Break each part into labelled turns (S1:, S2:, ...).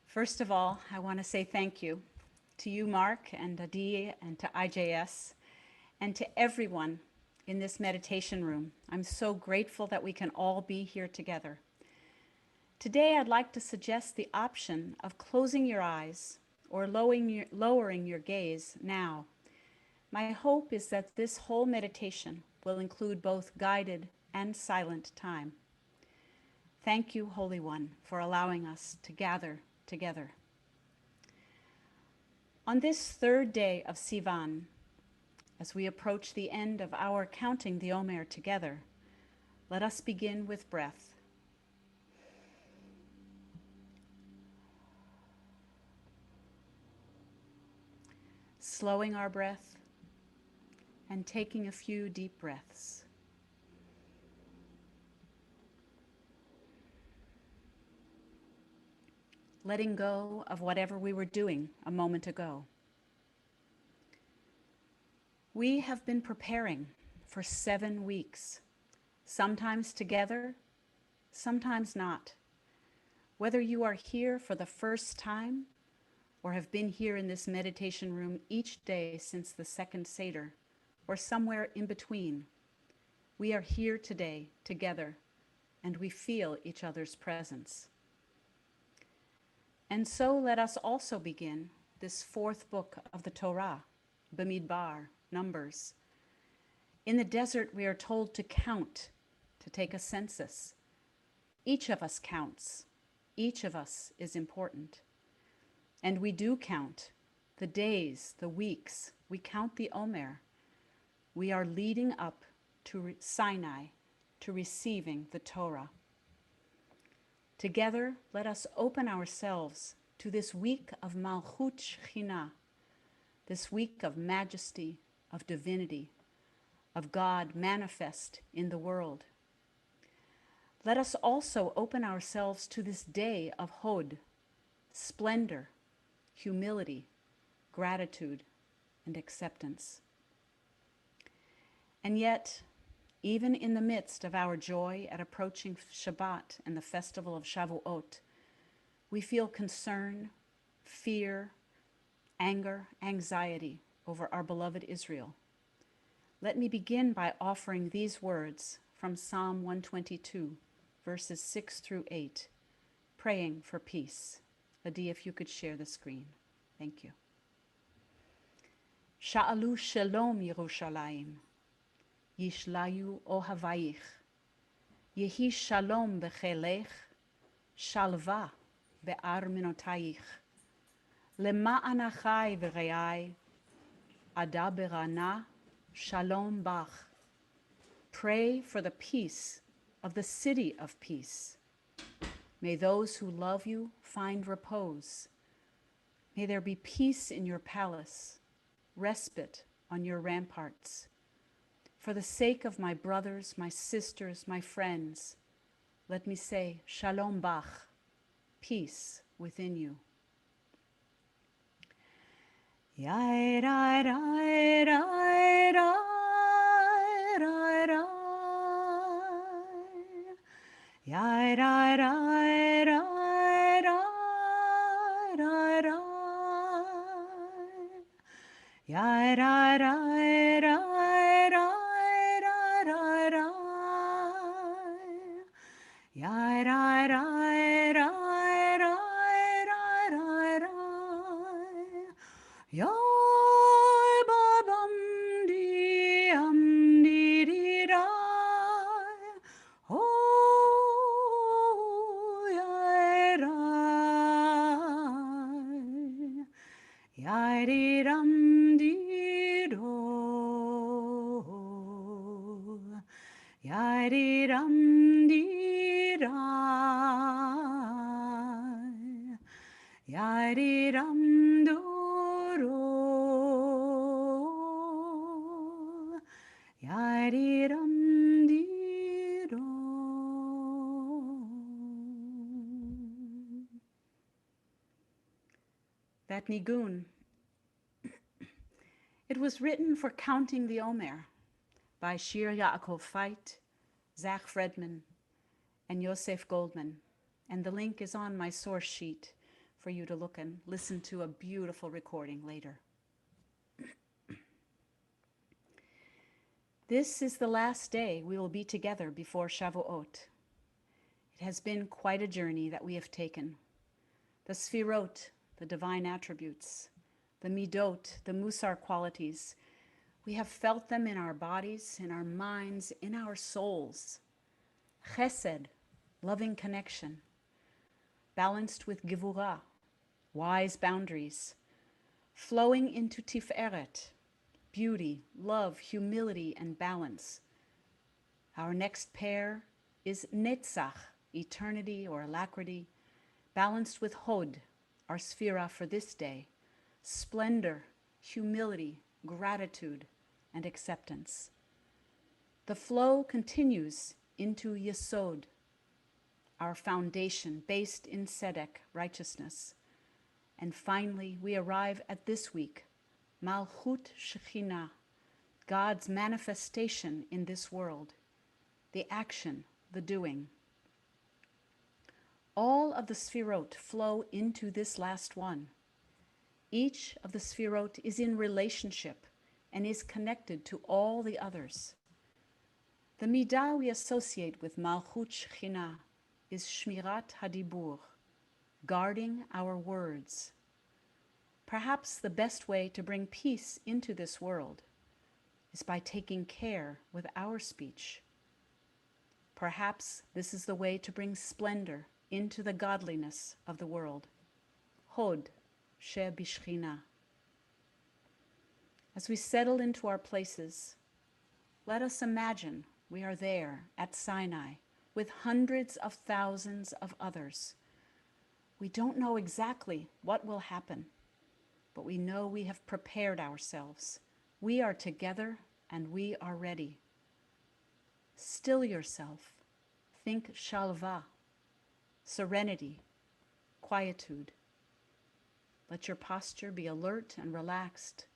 S1: First of all, I want to say thank you to you, Mark, and Adi, and to IJS, and to everyone in this meditation room. I'm so grateful that we can all be here together. Today, I'd like to suggest the option of closing your eyes or lowering your gaze now. My hope is that this whole meditation will include both guided and silent time. Thank you, Holy One, for allowing us to gather together. On this third day of Sivan, as we approach the end of our counting the Omer together, let us begin with breath. Slowing our breath and taking a few deep breaths. Letting go of whatever we were doing a moment ago. We have been preparing for 7 weeks, sometimes together, sometimes not. Whether you are here for the first time or have been here in this meditation room each day since the second Seder, or somewhere in between, we are here today together and we feel each other's presence. And so let us also begin this fourth book of the Torah, Bamidbar, Numbers. In the desert, we are told to count, to take a census. Each of us counts. Each of us is important. And we do count the days, the weeks. We count the Omer. We are leading up to Sinai, to receiving the Torah. Together, let us open ourselves to this week of Malchut Shechina, this week of majesty, of divinity, of God manifest in the world. Let us also open ourselves to this day of Hod, splendor, humility, gratitude, and acceptance. And yet, even in the midst of our joy at approaching Shabbat and the festival of Shavuot, we feel concern, fear, anger, anxiety over our beloved Israel. Let me begin by offering these words from Psalm 122, verses 6 through 8, praying for peace. Adi, if you could share the screen. Thank you. Sha'alu shalom Yerushalayim. Yishlayu ohavayich, Yehi shalom bechelech, Shalva be'arminotayich, Lema'an achai v're'ai, Adaberana, Shalom bach. Pray for the peace of the city of peace. May those who love you find repose. May there be peace in your palace, respite on your ramparts. For the sake of my brothers, my sisters, my friends, let me say, Shalom Bach, peace within you. Yai rai rai rai rai rai rai. Yai rai rai rai rai rai rai. Yai rai rai rai. That nigun, it was written for counting the Omer by Shir Yaakov Fait, Zach Fredman, and Yosef Goldman, and the link is on my source sheet for you to look and listen to a beautiful recording later. This is the last day we will be together before Shavuot. It has been quite a journey that we have taken. The Sfirot, the divine attributes, the Midot, the Musar qualities, we have felt them in our bodies, in our minds, in our souls. Chesed, loving connection, balanced with Gevurah, wise boundaries, flowing into Tiferet, beauty, love, humility, and balance. Our next pair is Netzach, eternity or alacrity, balanced with Hod, our Sphira for this day, splendor, humility, gratitude, and acceptance. The flow continues into Yesod, our foundation based in Tzedek, righteousness. And finally, we arrive at this week, Malchut Shekhinah, God's manifestation in this world, the action, the doing. All of the Sfirot flow into this last one. Each of the Sfirot is in relationship and is connected to all the others. The midah we associate with Malchut Shekhinah is Shmirat Hadibur, guarding our words. Perhaps the best way to bring peace into this world is by taking care with our speech. Perhaps this is the way to bring splendor into the godliness of the world. Hod she bishchina. As we settle into our places, let us imagine we are there at Sinai with hundreds of thousands of others. We don't know exactly what will happen, but we know we have prepared ourselves. We are together and we are ready. Still yourself. Think shalva, serenity, quietude. Let your posture be alert and relaxed.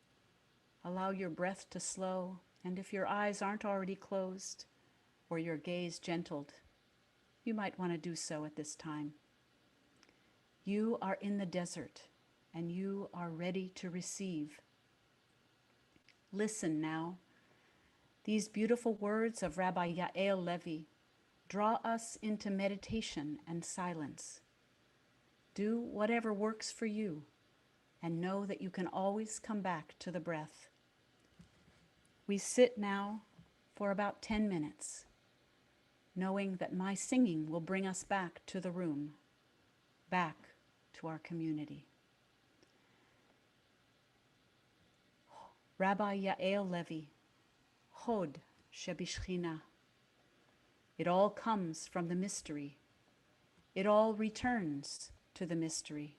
S1: Allow your breath to slow, and if your eyes aren't already closed or your gaze gentled, you might want to do so at this time. You are in the desert, and you are ready to receive. Listen now. These beautiful words of Rabbi Yael Levi draw us into meditation and silence. Do whatever works for you, and know that you can always come back to the breath. We sit now for about 10 minutes, knowing that my singing will bring us back to the room, back to our community. Rabbi Yael Levi, Hod Shebishchina. It all comes from the mystery. It all returns to the mystery.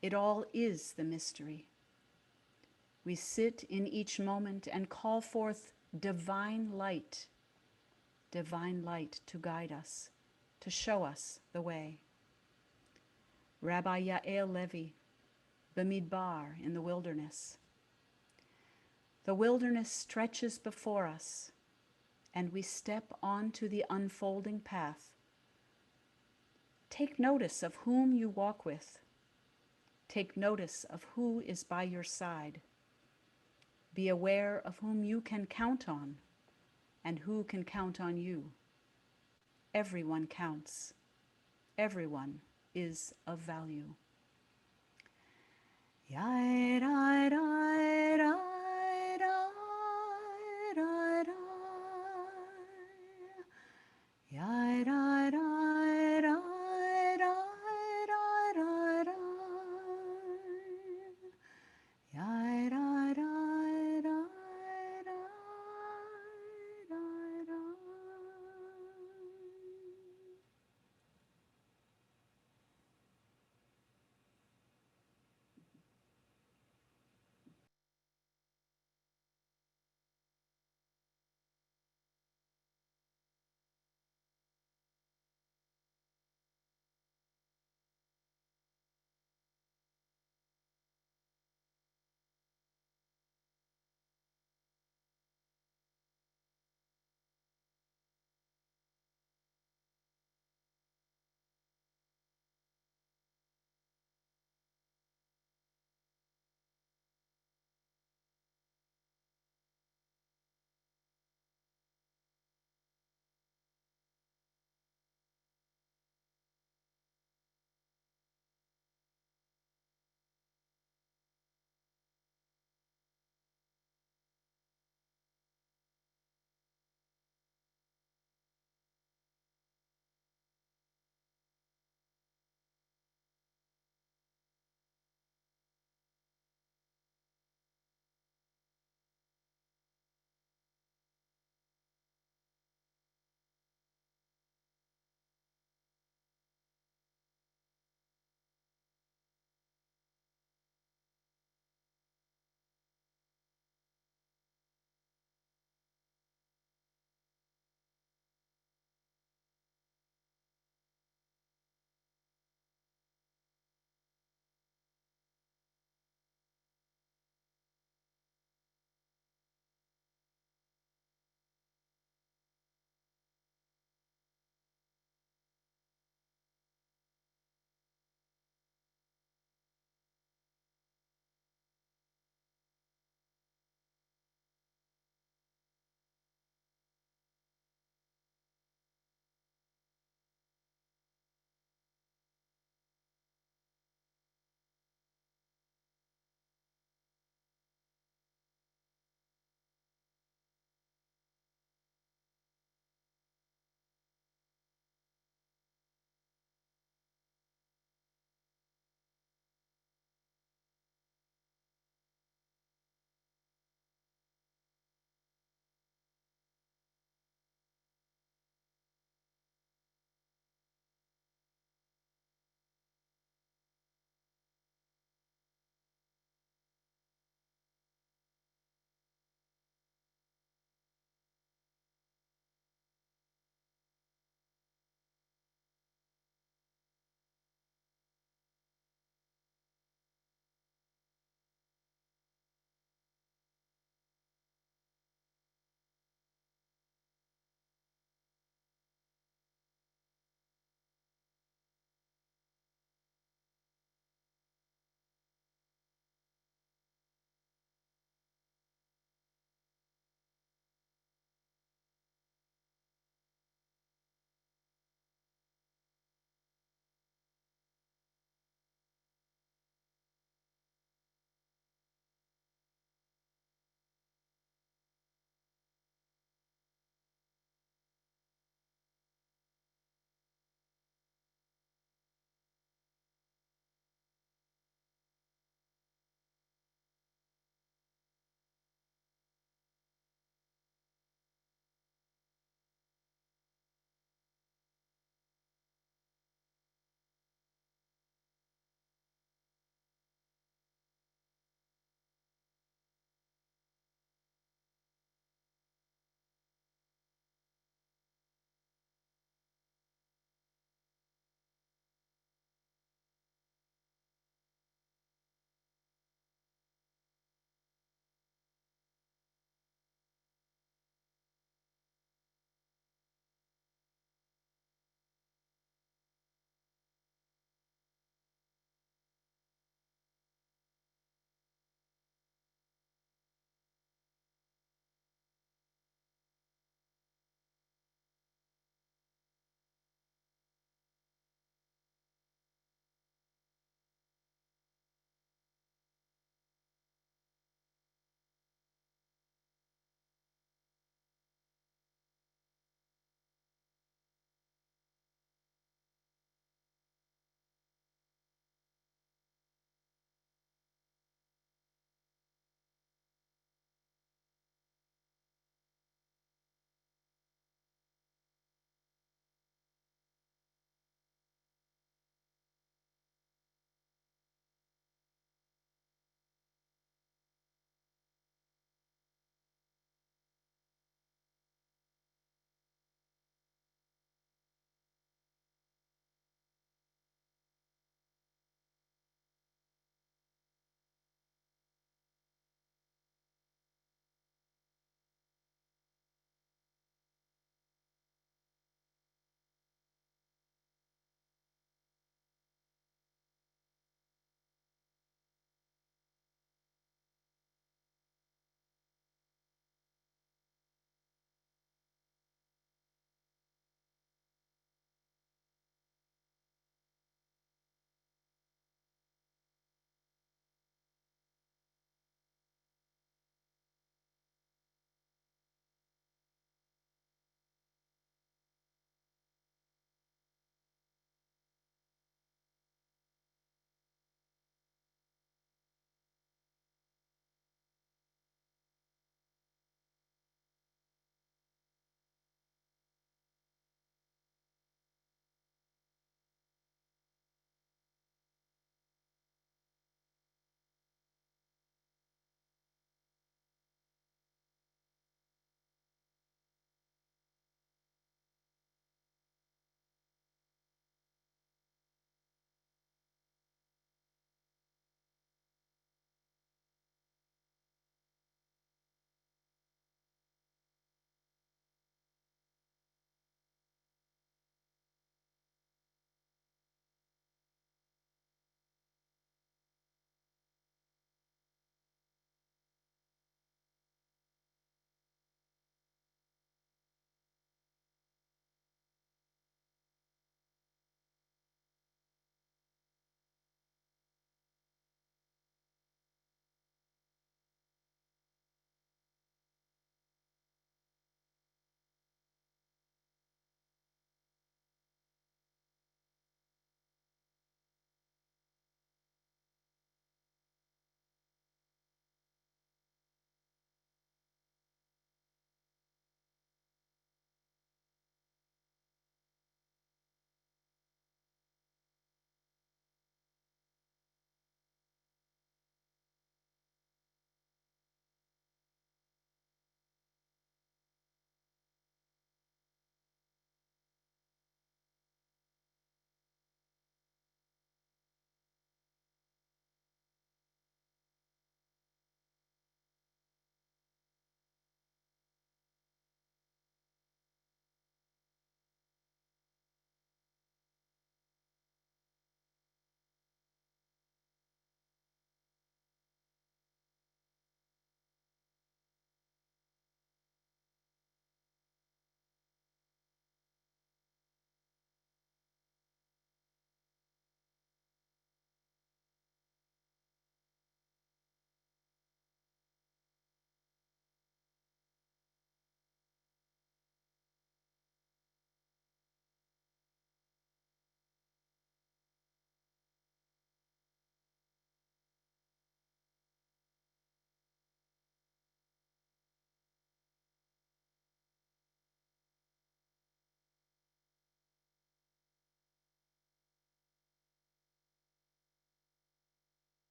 S1: It all is the mystery. We sit in each moment and call forth divine light to guide us, to show us the way. Rabbi Yael Levi, Bamidbar in the wilderness. The wilderness stretches before us, and we step onto the unfolding path. Take notice of whom you walk with. Take notice of who is by your side. Be aware of whom you can count on and who can count on you. Everyone counts. Everyone is of value.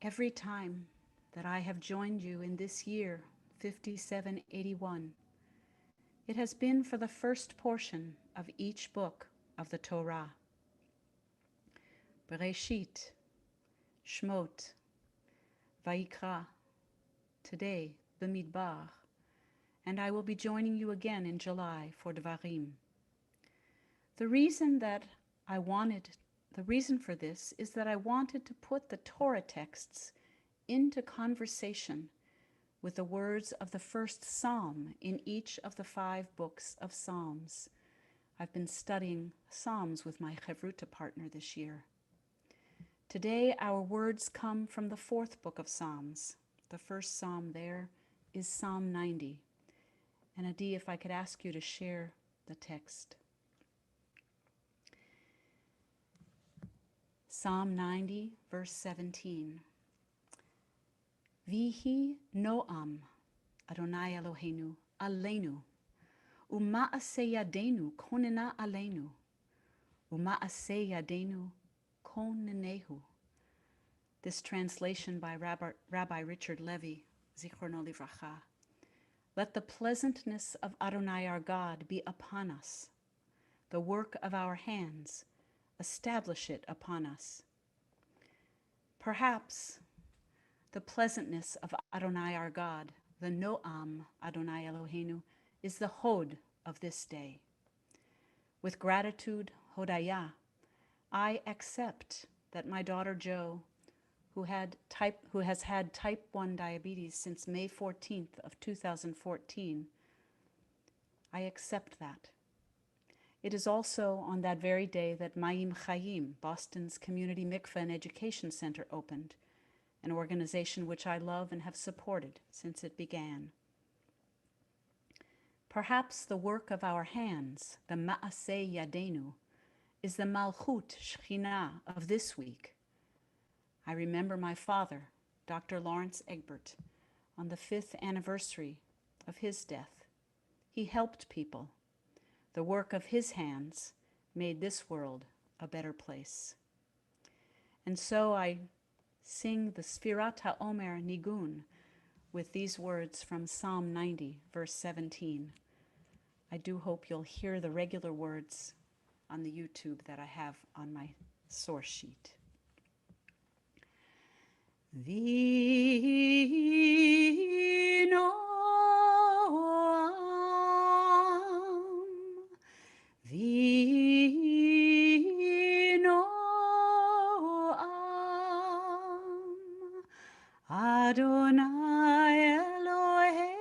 S1: Every time that I have joined you in this year, 5781, it has been for the first portion of each book of the Torah. Bereshit, Shmot, Vayikra, today, B'midbar, and I will be joining you again in July for Devarim. The reason for this is that I wanted to put the Torah texts into conversation with the words of the first psalm in each of the 5 books of Psalms. I've been studying Psalms with my Chevruta partner this year. Today, our words come from the 4th book of Psalms. The first psalm there is Psalm 90. And Adi, if I could ask you to share the text. Psalm 90, verse 17. Vihi noam, Adonai Eloheinu, aleinu, uma'aseh yadenu konena aleinu, uma'aseh yadenu konenehu. This translation by Rabbi Richard Levy, Zichrono Livracha. Let the pleasantness of Adonai our God be upon us, the work of our hands, establish it upon us. Perhaps the pleasantness of Adonai our God, the Noam Adonai Eloheinu, is the Hod of this day. With gratitude, Hodaya, I accept that my daughter Jo, who has had type 1 diabetes since May 14th of 2014, I accept that. It is also on that very day that Mayim Chayim, Boston's Community Mikveh and Education Center, opened, an organization which I love and have supported since it began. Perhaps the work of our hands, the Ma'aseh Yadenu, is the Malchut Shekhinah of this week. I remember my father, Dr. Lawrence Egbert, on the 5th anniversary of his death. He helped people. The work of his hands made this world a better place. And so I sing the Sfirat HaOmer Nigun with these words from Psalm 90, verse 17. I do hope you'll hear the regular words on the YouTube that I have on my source sheet. Adonai Eloheinu,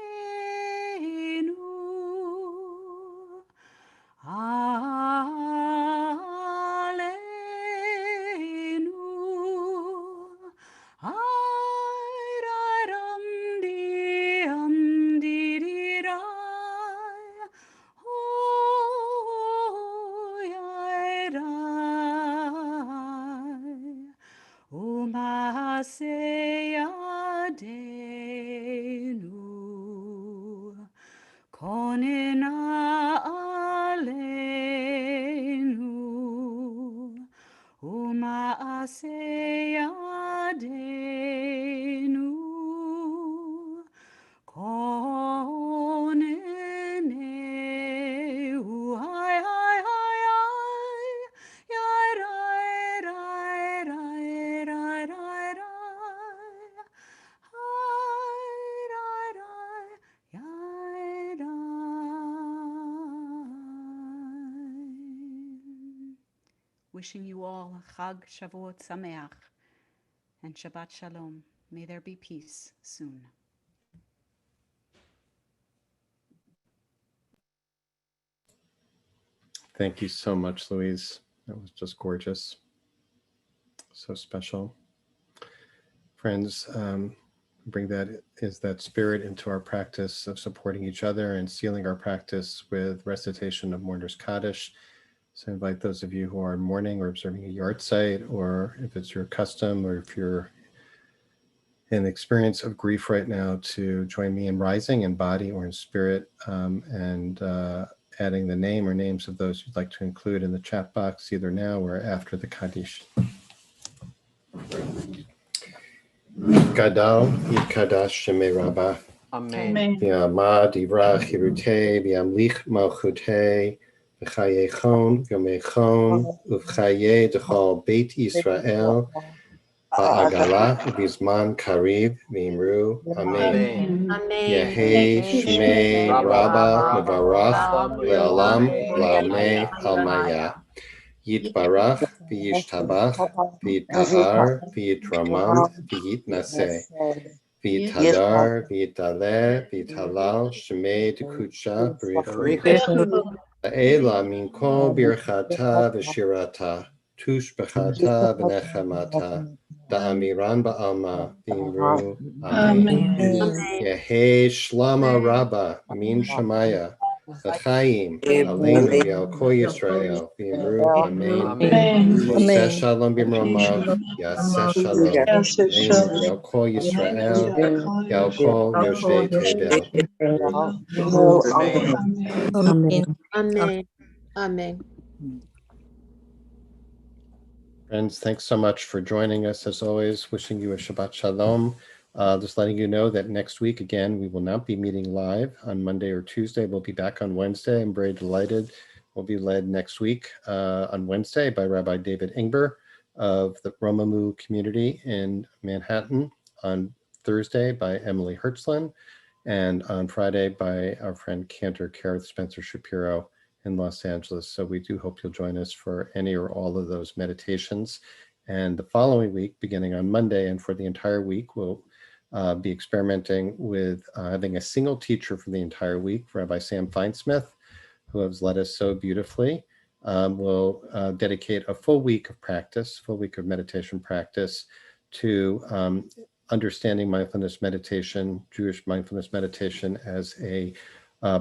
S1: Aleinu, Ayram Diam Didirai, Oyairai, Umaseyadenu, Konena Aleinu, Umaseyadenu, Konene wishing you all Chag Shavuot Sameach and Shabbat Shalom. May there be peace soon.
S2: Thank you so much, Louise. That was just gorgeous. So special. Friends, bring that spirit into our practice of supporting each other and sealing our practice with recitation of Mourner's Kaddish. So I invite those of you who are mourning or observing a yard site, or if it's your custom, or if you're in the experience of grief right now, to join me in rising in body or in spirit, and adding the name or names of those you'd like to include in the chat box, either now or after the Kaddish. Gadal Yikadash Shemei Rabbah.
S3: Amen.
S2: V'amad Yivra Chirutei V'amlich Malchutei V'chayechon V'yomechon Uv'chaye Dechol Beit Yisrael Ba'agala V'zman Kariv V'imru Amen. Yehei Shmei Rabba Mevarach Le'olam La'amei Almaya. Yitbarach V'yishtabach V'yitpa'ar V'yitramam V'yitnaseh V'yitadar V'yitaleh V'yitalal Shemei Dekudsha B'richu La'ela Min Kol Birchata V'shirata Tush B'chata V'nechamata Da'amiran Ba'alma V'imru Amen. Yehei Shlama Rabba Min Shemaya L'chaim Aleinu V'al Kol Yisrael V'imru Amen. Yaseh Shalom B'mromav Yaseh Shalom Aleinu V'al Kol Yisrael V'al Kol Yoshvei Tevel.
S3: Amen. Amen.
S2: Friends, thanks so much for joining us. As always, wishing you a Shabbat Shalom. Just letting you know that next week, again, we will not be meeting live on Monday or Tuesday. We'll be back on Wednesday. I'm very delighted. We'll be led next week on Wednesday by Rabbi David Ingber of the Romamu community in Manhattan. On Thursday by Emily Hertzlin. And on Friday by our friend Cantor, Kareth Spencer Shapiro in Los Angeles. So we do hope you'll join us for any or all of those meditations. And the following week, beginning on Monday and for the entire week, we'll be experimenting with having a single teacher for the entire week, Rabbi Sam Feinsmith, who has led us so beautifully. Will dedicate a full week of practice, full week of meditation practice to understanding mindfulness meditation, Jewish mindfulness meditation, as a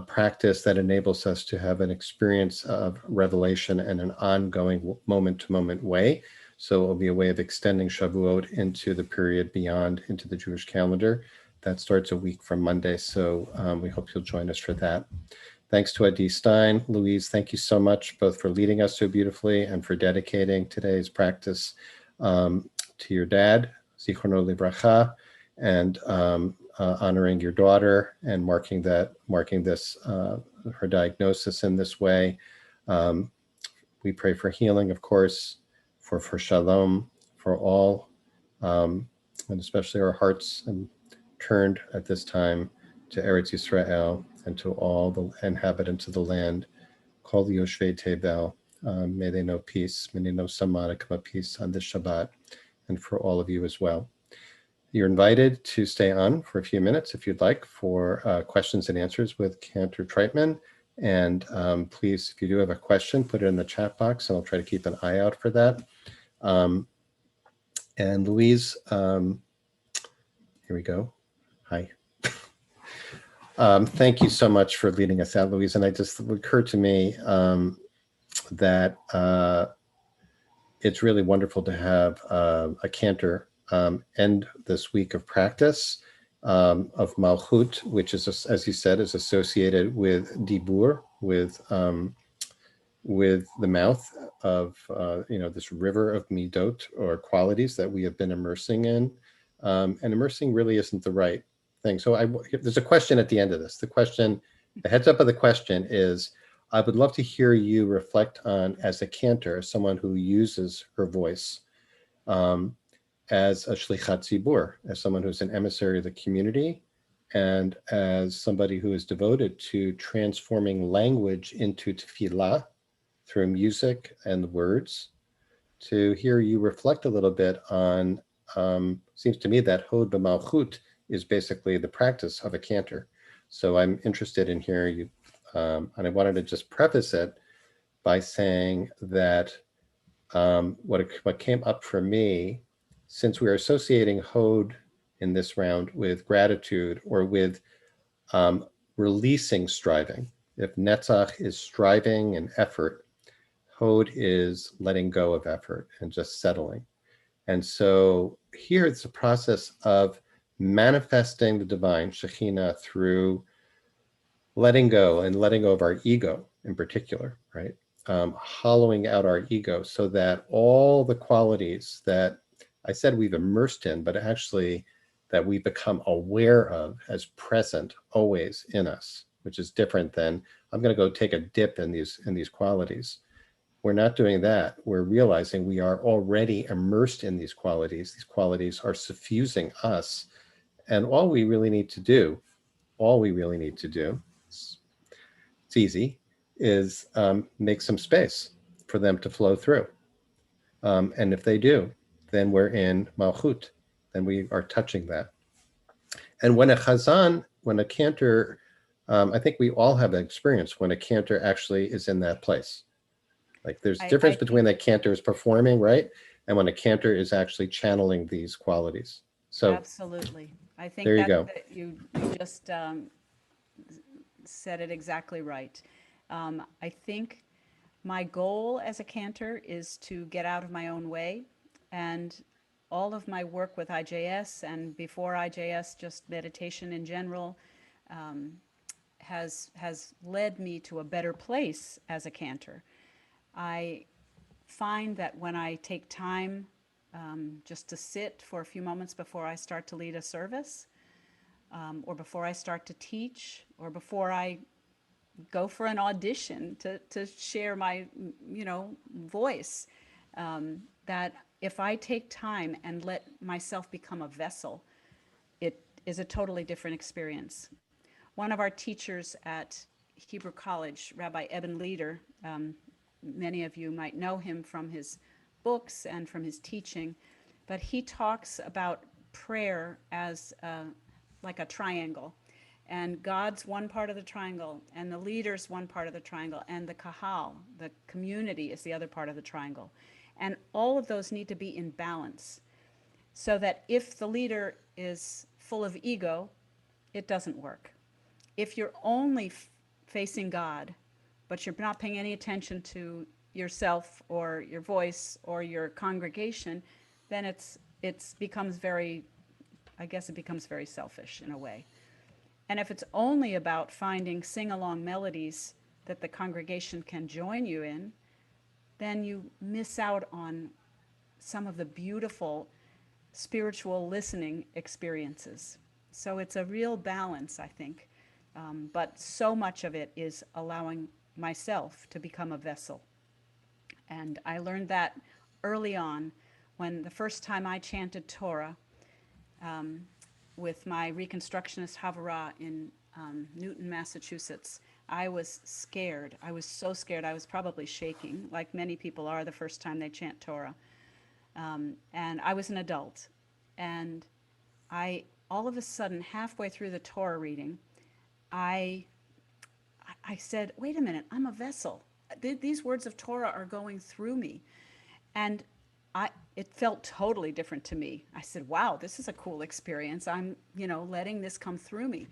S2: practice that enables us to have an experience of revelation in an ongoing moment-to-moment way. So it will be a way of extending Shavuot into the period beyond, into the Jewish calendar. That starts a week from Monday. So we hope you'll join us for that. Thanks to Adi Stein. Louise, thank you so much, both for leading us so beautifully and for dedicating today's practice to your dad, Zichrono Libracha, and honoring your daughter and marking this, her diagnosis in this way. We pray for healing, of course, for shalom, for all, and especially our hearts turned at this time to Eretz Yisrael and to all the inhabitants of the land. Kol Yoshvei Tevel, may they know peace, may they know Samadikama peace on this Shabbat, and for all of you as well. You're invited to stay on for a few minutes if you'd like for questions and answers with Cantor Treitman. And please, if you do have a question, put it in the chat box and I'll try to keep an eye out for that. And Louise, here we go. Hi. Thank you so much for leading us out, Louise. And it occurred to me that it's really wonderful to have a Cantor end this week of practice of Malchut, which is, as you said, is associated with Dibur, with the mouth of this river of midot, or qualities that we have been immersing in, and immersing really isn't the right thing. So there's a question at the end of this. The heads up of the question is, I would love to hear you reflect on, as a cantor, as someone who uses her voice as a shlichat tzibur, as someone who's an emissary of the community, and as somebody who is devoted to transforming language into tefillah through music and words. to hear you reflect a little bit on, seems to me that Hod b'Malchut is basically the practice of a cantor. So I'm interested in hearing you, and I wanted to just preface it by saying that what came up for me, since we are associating Hod in this round with gratitude or with releasing striving. If Netzach is striving and effort, Hod is letting go of effort and just settling. And so here it's a process of manifesting the divine Shekhinah through letting go and letting go of our ego in particular, right? Hollowing out our ego so that all the qualities that I said we've immersed in, but actually that we become aware of as present always in us, which is different than I'm going to go take a dip in these qualities. We're not doing that. We're realizing we are already immersed in these qualities. These qualities are suffusing us. And all we really need to do, it's easy, is make some space for them to flow through. And if they do, then we're in Malchut. Then we are touching that. And when a cantor, I think we all have that experience when a cantor actually is in that place. Like there's a difference between that cantor is performing, right? And when a cantor is actually channeling these qualities. So
S1: absolutely. I think
S2: there you go.
S1: that you just said it exactly right. I think my goal as a cantor is to get out of my own way, and all of my work with IJS and before IJS, just meditation in general, has led me to a better place as a cantor. I find that when I take time just to sit for a few moments before I start to lead a service, or before I start to teach, or before I go for an audition to share my, voice, that if I take time and let myself become a vessel, it is a totally different experience. One of our teachers at Hebrew College, Rabbi Eben Leder, many of you might know him from his books and from his teaching, but he talks about prayer as like a triangle. And God's one part of the triangle, and the leader's one part of the triangle, and the kahal, the community, is the other part of the triangle. And all of those need to be in balance so that if the leader is full of ego, it doesn't work. If you're only facing God, but you're not paying any attention to yourself or your voice or your congregation, then it becomes very selfish in a way. And if it's only about finding sing-along melodies that the congregation can join you in, then you miss out on some of the beautiful spiritual listening experiences. So it's a real balance, I think. But so much of it is allowing myself to become a vessel. And I learned that early on when the first time I chanted Torah with my Reconstructionist Havurah in Newton, Massachusetts. I was scared. I was so scared. I was probably shaking, like many people are the first time they chant Torah. And I was an adult. And I, all of a sudden, halfway through the Torah reading, I said, wait a minute, I'm a vessel. These words of Torah are going through me. And it felt totally different to me. I said, wow, this is a cool experience. I'm, letting this come through me.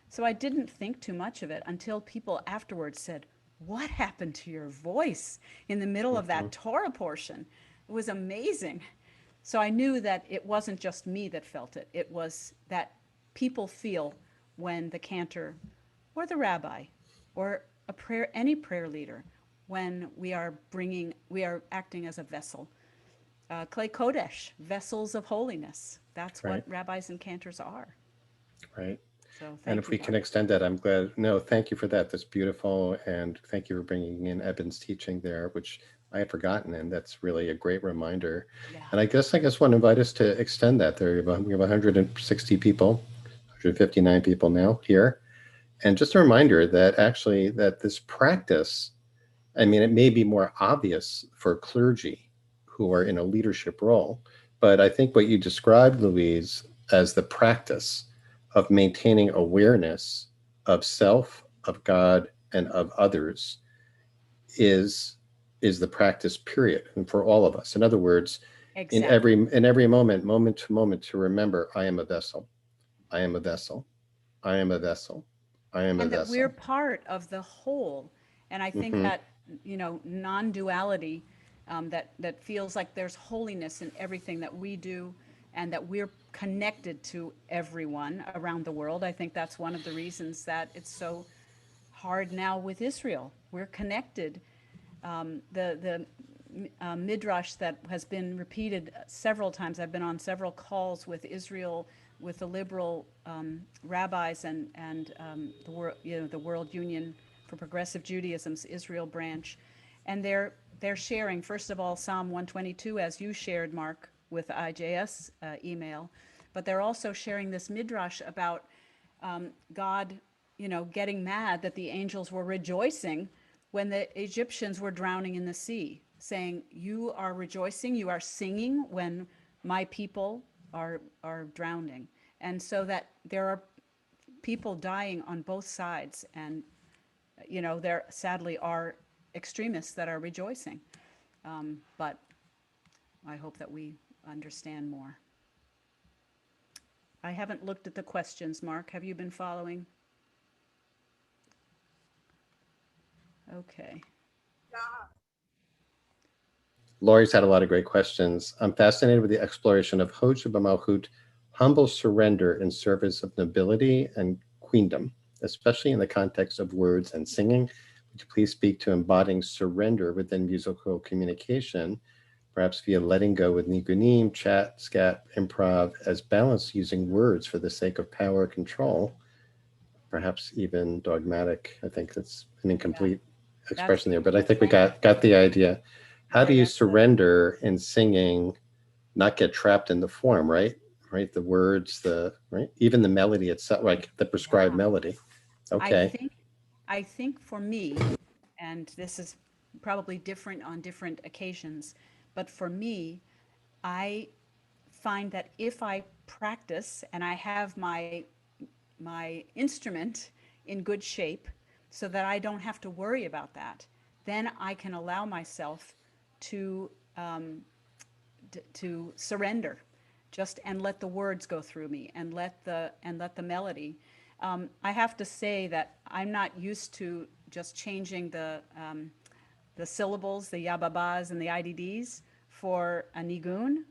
S1: So I didn't think too much of it until people afterwards said, what happened to your voice in the middle of that Torah portion? It was amazing. So I knew that it wasn't just me that felt it. It was that people feel when the cantor or the rabbi or any prayer leader, when we are acting as a vessel. Clay Kodesh, vessels of holiness. That's
S2: Right.
S1: what rabbis and cantors are.
S2: Right.
S1: So
S2: And if we can extend that, I'm glad. No, thank you for that. That's beautiful. And thank you for bringing in Eben's teaching there, which I had forgotten. And that's really a great reminder.
S1: Yeah.
S2: And I guess want to invite us to extend that. We have 160 people, 159 people now here. And just a reminder that actually that this practice, I mean, it may be more obvious for clergy who are in a leadership role. But I think what you described, Louise, as the practice of maintaining awareness of self, of God, and of others is the practice, period, and for all of us. In other words,
S1: Exactly.
S2: in every moment, moment to moment, to remember, I am a vessel, I am a vessel, I am a vessel, I am a
S1: And that we're
S2: vessel.
S1: part of the whole. And I think
S2: Mm-hmm.
S1: that, non-duality, that feels like there's holiness in everything that we do, and that we're connected to everyone around the world. I think that's one of the reasons that it's so hard now with Israel. We're connected. The midrash that has been repeated several times. I've been on several calls with Israel, with the liberal rabbis, and the World Union for Progressive Judaism's Israel branch, and they're sharing, first of all, Psalm 122, as you shared, Mark, with IJS email, but they're also sharing this midrash about God, getting mad that the angels were rejoicing when the Egyptians were drowning in the sea, saying, "You are rejoicing, you are singing when my people are drowning." And so that there are people dying on both sides, and there sadly are extremists that are rejoicing. But I hope that we understand more. I haven't looked at the questions, Mark. Have you been following? Okay.
S2: Laurie's had a lot of great questions. I'm fascinated with the exploration of Hoj B'Malchut, humble surrender in service of nobility and queendom, especially in the context of words and singing. Would you please speak to embodying surrender within musical communication, perhaps via letting go with nigunim, chat, scat, improv, as balance using words for the sake of power control, perhaps even dogmatic. I think that's an incomplete expression there, but I think we got the idea. How do you surrender in singing, not get trapped in the form, right? Right, the words, right, even the melody itself, like the prescribed melody.
S1: I
S2: Okay.
S1: think, I think for me, and this is probably different on different occasions, but for me, I find that if I practice and I have my instrument in good shape, so that I don't have to worry about that, then I can allow myself to to surrender, just and let the words go through me, and let the melody. I have to say that I'm not used to just changing the syllables, the yababas and the IDDs for a nigun,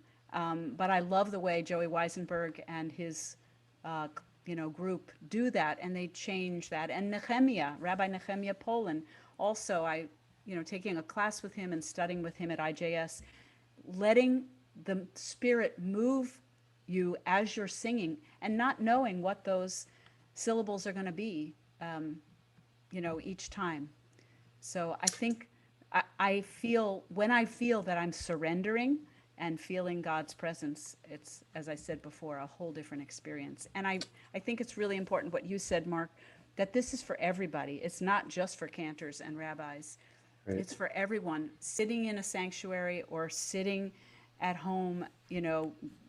S1: but I love the way Joey Weisenberg and his group do that, and they change that. And Nehemiah, Rabbi Nehemiah Poland, also taking a class with him and studying with him at IJS, letting the spirit move you as you're singing, and not knowing what those syllables are going to be, each time. So I think I feel, when I feel that I'm surrendering and feeling God's presence, it's, as I said before, a whole different experience. And I think it's really important what you said, Mark, that this is for everybody. It's not just for cantors and rabbis.
S2: Right.
S1: It's for everyone sitting in a sanctuary or sitting at home,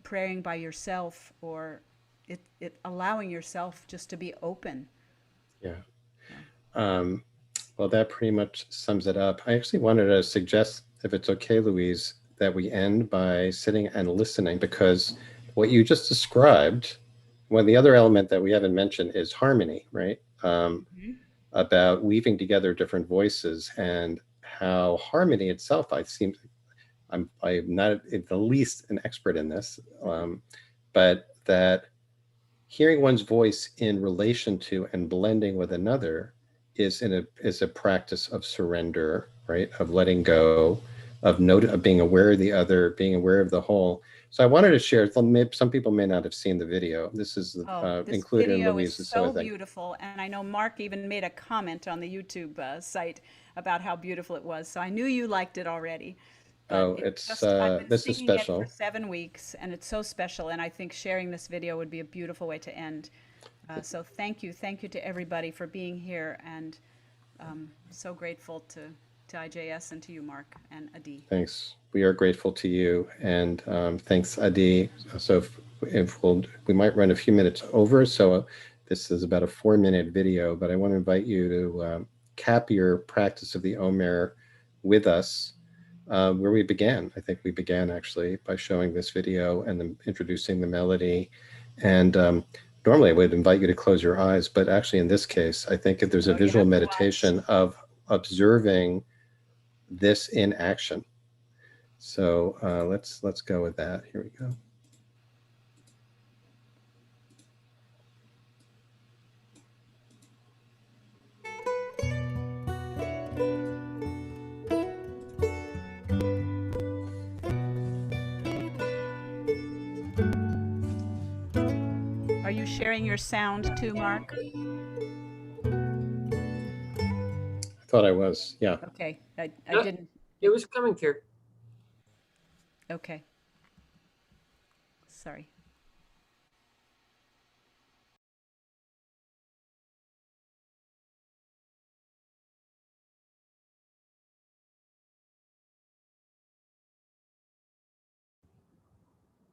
S1: praying by yourself, or it allowing yourself just to be open.
S2: Yeah. Well, that pretty much sums it up. I actually wanted to suggest, if it's okay, Louise, that we end by sitting and listening, because what you just described, well, the other element that we haven't mentioned is harmony, right? About weaving together different voices, and how harmony itself, I'm not in the least an expert in this, but that hearing one's voice in relation to and blending with another is a practice of surrender, right? Of letting go, of being aware of the other, being aware of the whole. So I wanted to share. Some people may not have seen the video. This is
S1: This
S2: included in
S1: video is
S2: Louise's.
S1: so
S2: I think.
S1: beautiful, and I know Mark even made a comment on the YouTube site about how beautiful it was. So I knew you liked it already. But I've been
S2: this is
S1: singing it for
S2: special.
S1: 7 weeks, and it's so special. And I think sharing this video would be a beautiful way to end. So thank you to everybody for being here, and so grateful to to IJS and to you, Mark, and Adi.
S2: Thanks. We are grateful to you, and thanks, Adi. So we might run a few minutes over, so this is about a 4-minute video, but I want to invite you to cap your practice of the Omer with us, where we began. I think we began actually by showing this video and then introducing the melody. And normally I would invite you to close your eyes, but actually in this case, I think if there's a visual meditation of observing this in action. So let's go with that. Here we go.
S1: Are you sharing your sound too, Mark?
S2: I thought I was, yeah.
S1: Okay, I
S4: Yep.
S1: didn't.
S4: It was coming here.
S1: Okay. Sorry.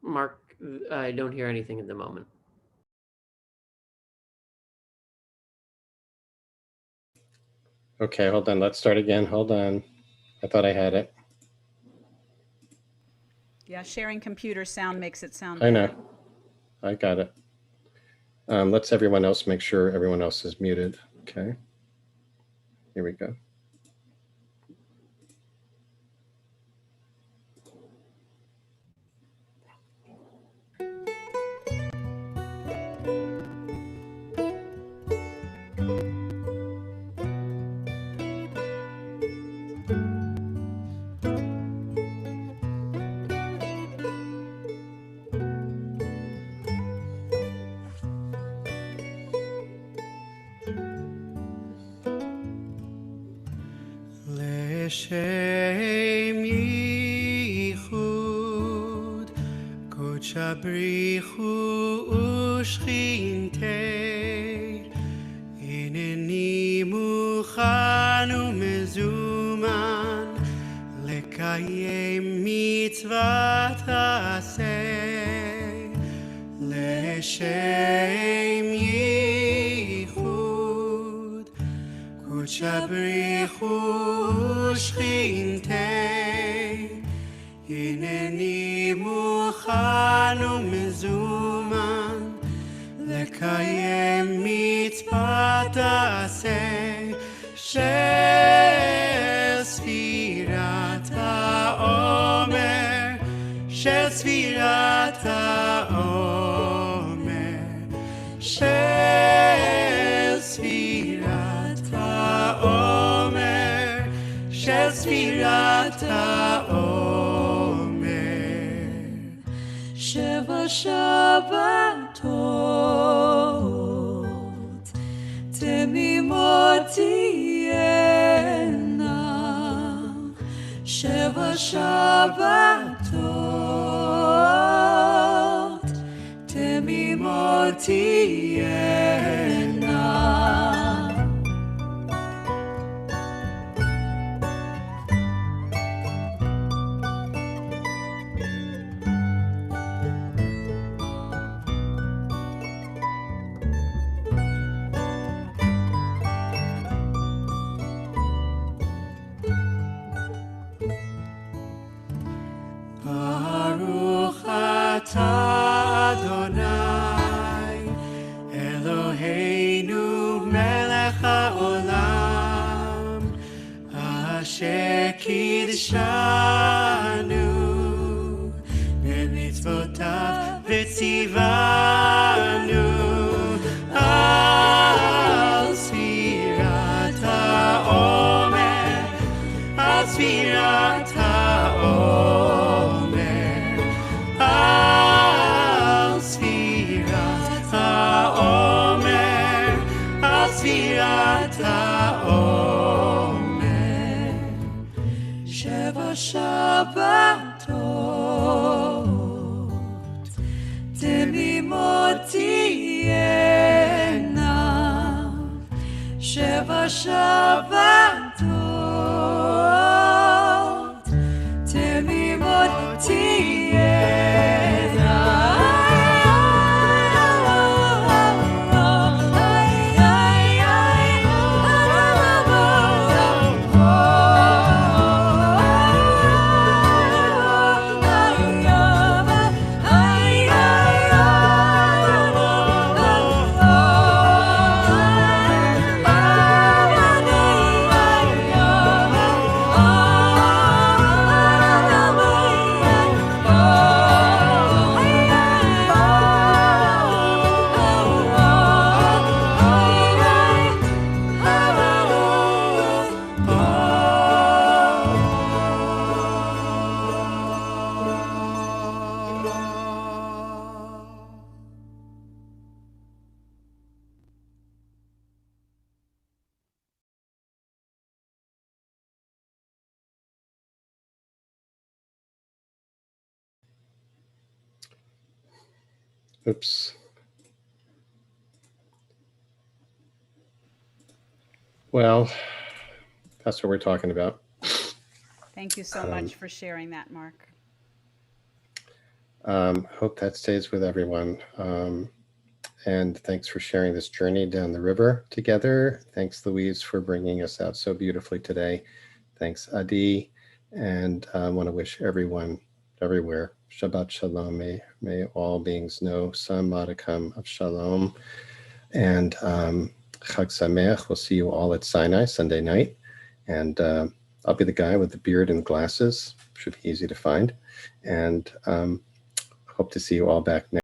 S4: Mark, I don't hear anything at the moment.
S2: Okay, hold on. Let's start again. Hold on. I thought I had it.
S1: Yeah, sharing computer sound makes it sound
S2: I
S1: better.
S2: know. I got it. Let's everyone else make sure everyone else is muted. Okay. Here we go.
S5: L'shem yichud kodsha brichu ushchintei hineni muchan umezuman lekayem mitzvat aseh l'shem yichud kodsha brichu ushchintei hineni muchan umezuman lekayem mitzvat aseh shel sfirat haomer shel sfirat haomer shel sfirat haomer shel sfirat haomer sheva shabbatot temimot tihena sheva shabbatot temimot tihena. Baruch atah Adonai Eloheinu melech haolam asher kidshanu b'mitzvotav v'tzivanu al sfirat haomer al sfirat haomer al sfirat haomer al sfirat haomer sheva shabbatot temimot tihena sheva shabbatot
S2: Oops. Well, that's what we're talking about.
S1: Thank you so much for sharing that, Mark.
S2: Hope that stays with everyone. And thanks for sharing this journey down the river together. Thanks, Louise, for bringing us out so beautifully today. Thanks, Adi. And I want to wish everyone everywhere Shabbat Shalom. May all beings know some modicum of Shalom. And Chag Sameach. We'll see you all at Sinai Sunday night. And I'll be the guy with the beard and glasses. Should be easy to find. And hope to see you all back next